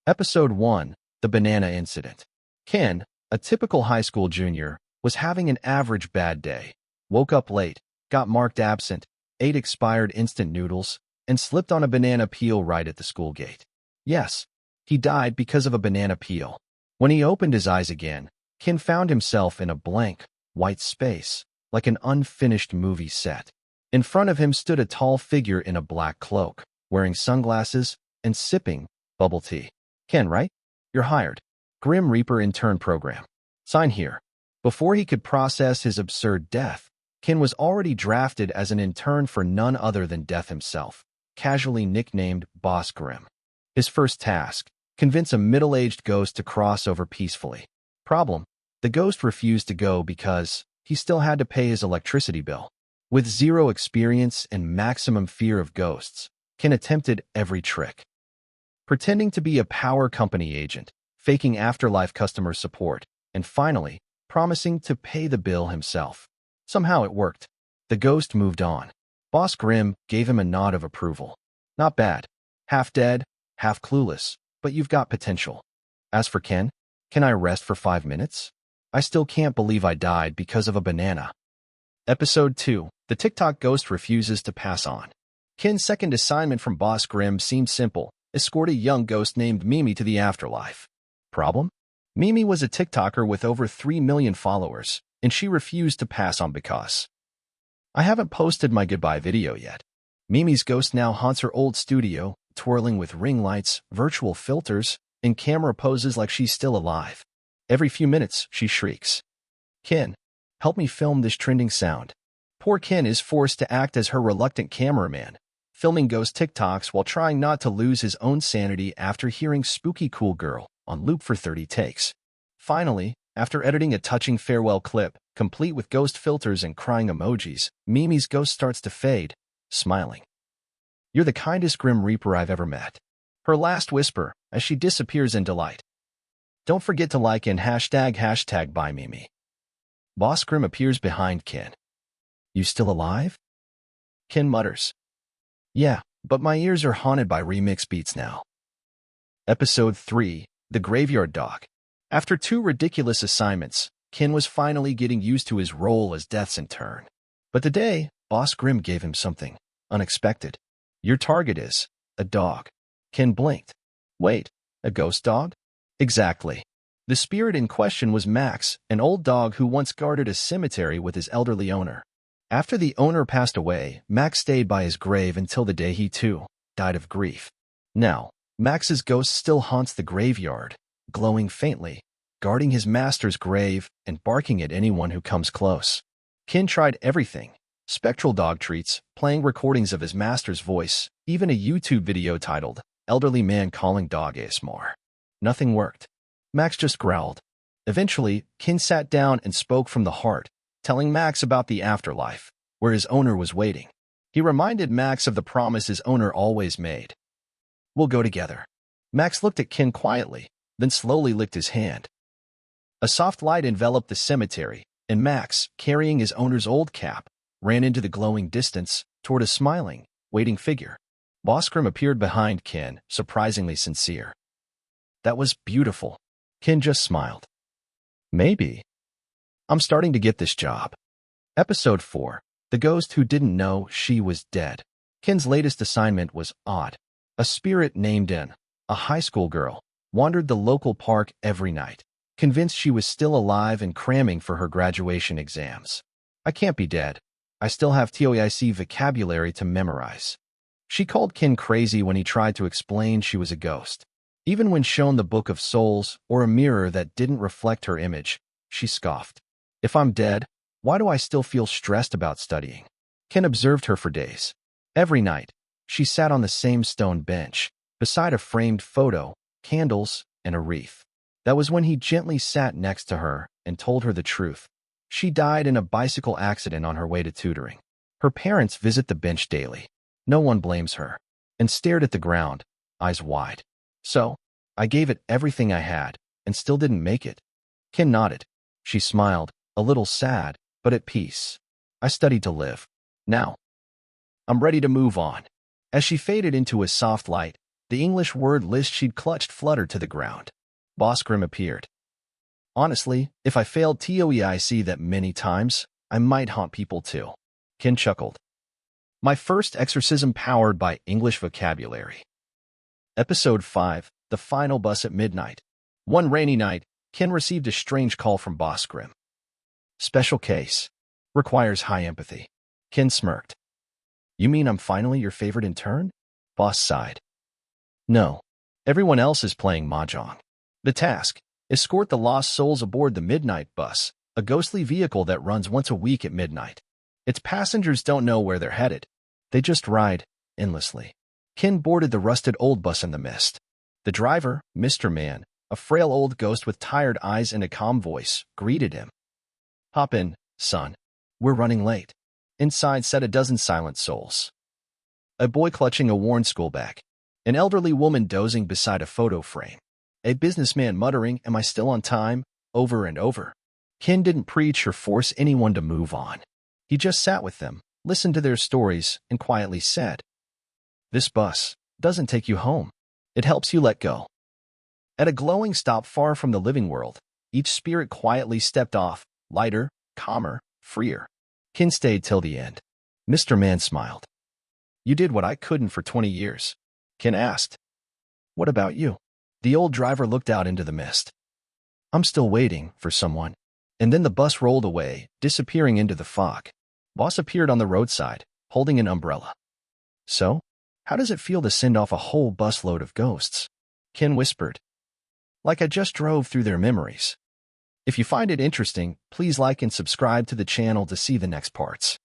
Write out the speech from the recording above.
Episode 1, The Banana Incident. Ken, a typical high school junior, was having an average bad day. Woke up late, got marked absent, ate expired instant noodles, and slipped on a banana peel right at the school gate. Yes, he died because of a banana peel. When he opened his eyes again, Ken found himself in a blank, white space, like an unfinished movie set. In front of him stood a tall figure in a black cloak, wearing sunglasses and sipping bubble tea. Ken, right? You're hired. Grim Reaper Intern Program. Sign here. Before he could process his absurd death, Ken was already drafted as an intern for none other than Death himself, casually nicknamed Boss Grim. His first task, convince a middle-aged ghost to cross over peacefully. Problem, the ghost refused to go because he still had to pay his electricity bill. With zero experience and maximum fear of ghosts, Ken attempted every trick. Pretending to be a power company agent, faking afterlife customer support, and finally, promising to pay the bill himself. Somehow it worked. The ghost moved on. Boss Grim gave him a nod of approval. Not bad. Half dead, half clueless, but you've got potential. As for Ken, can I rest for 5 minutes? I still can't believe I died because of a banana. Episode 2, The TikTok Ghost Refuses to Pass On. Ken's second assignment from Boss Grim seemed simple. Escort a young ghost named Mimi to the afterlife. Problem? Mimi was a TikToker with over 3 million followers, and she refused to pass on because I haven't posted my goodbye video yet. Mimi's ghost now haunts her old studio, twirling with ring lights, virtual filters, and camera poses like she's still alive. Every few minutes, she shrieks, "Ken, help me film this trending sound." Poor Ken is forced to act as her reluctant cameraman, filming ghost TikToks while trying not to lose his own sanity after hearing Spooky Cool Girl on loop for 30 takes. Finally, after editing a touching farewell clip, complete with ghost filters and crying emojis, Mimi's ghost starts to fade, smiling. "You're the kindest Grim Reaper I've ever met." Her last whisper as she disappears in delight. Don't forget to like and hashtag by Mimi. Boss Grim appears behind Ken. "You still alive?" Ken mutters, "Yeah, but my ears are haunted by remix beats now." Episode 3, The Graveyard Dog. After 2 ridiculous assignments, Ken was finally getting used to his role as Death's intern. But today, Boss Grim gave him something unexpected. "Your target is a dog." Ken blinked. "Wait, a ghost dog?" Exactly. The spirit in question was Max, an old dog who once guarded a cemetery with his elderly owner. After the owner passed away, Max stayed by his grave until the day he, too, died of grief. Now, Max's ghost still haunts the graveyard, glowing faintly, guarding his master's grave and barking at anyone who comes close. Ken tried everything. Spectral dog treats, playing recordings of his master's voice, even a YouTube video titled, "Elderly Man Calling Dog ASMR." Nothing worked. Max just growled. Eventually, Ken sat down and spoke from the heart, telling Max about the afterlife, where his owner was waiting. He reminded Max of the promise his owner always made. "We'll go together." Max looked at Ken quietly, then slowly licked his hand. A soft light enveloped the cemetery, and Max, carrying his owner's old cap, ran into the glowing distance toward a smiling, waiting figure. Boss Grim appeared behind Ken, surprisingly sincere. "That was beautiful." Ken just smiled. "Maybe. I'm starting to get this job." Episode 4, The Ghost Who Didn't Know She Was Dead. Ken's latest assignment was odd. A spirit named In, a high school girl, wandered the local park every night, convinced she was still alive and cramming for her graduation exams. "I can't be dead. I still have TOEIC vocabulary to memorize." She called Ken crazy when he tried to explain she was a ghost. Even when shown the Book of Souls or a mirror that didn't reflect her image, she scoffed. "If I'm dead, why do I still feel stressed about studying?" Ken observed her for days. Every night, she sat on the same stone bench, beside a framed photo, candles, and a wreath. That was when he gently sat next to her and told her the truth. She died in a bicycle accident on her way to tutoring. Her parents visit the bench daily. No one blames her, and stared at the ground, eyes wide. "So, I gave it everything I had, and still didn't make it." Ken nodded. She smiled, a little sad, but at peace. "I studied to live. Now, I'm ready to move on." As she faded into a soft light, The English word list she'd clutched fluttered to the ground. Boss Grim appeared. Honestly, if I failed TOEIC that many times, I might haunt people too. Ken chuckled. My first exorcism powered by English vocabulary. Episode 5, The Final Bus at Midnight. One rainy night, Ken received a strange call from Boss Grim. Special case. Requires high empathy. Ken smirked. You mean I'm finally your favorite intern? Boss sighed. No. Everyone else is playing mahjong. The task: escort the lost souls aboard the Midnight Bus, a ghostly vehicle that runs once a week at midnight. Its passengers don't know where they're headed. They just ride, endlessly. Ken boarded the rusted old bus in the mist. The driver, Mr. Man, a frail old ghost with tired eyes and a calm voice, greeted him. Hop in, son. We're running late. Inside sat a dozen silent souls. A boy clutching a worn school bag. An elderly woman dozing beside a photo frame. A businessman muttering, "Am I still on time?" over and over. Ken didn't preach or force anyone to move on. He just sat with them, listened to their stories, and quietly said, "This bus doesn't take you home. It helps you let go." At a glowing stop far from the living world, each spirit quietly stepped off, lighter, calmer, freer. Ken stayed till the end. Mr. Man smiled. You did what I couldn't for 20 years. Ken asked, "What about you?" The old driver looked out into the mist. "I'm still waiting for someone." And then the bus rolled away, disappearing into the fog. Boss appeared on the roadside, holding an umbrella. So, how does it feel to send off a whole busload of ghosts? Ken whispered. Like I just drove through their memories. If you find it interesting, please like and subscribe to the channel to see the next parts.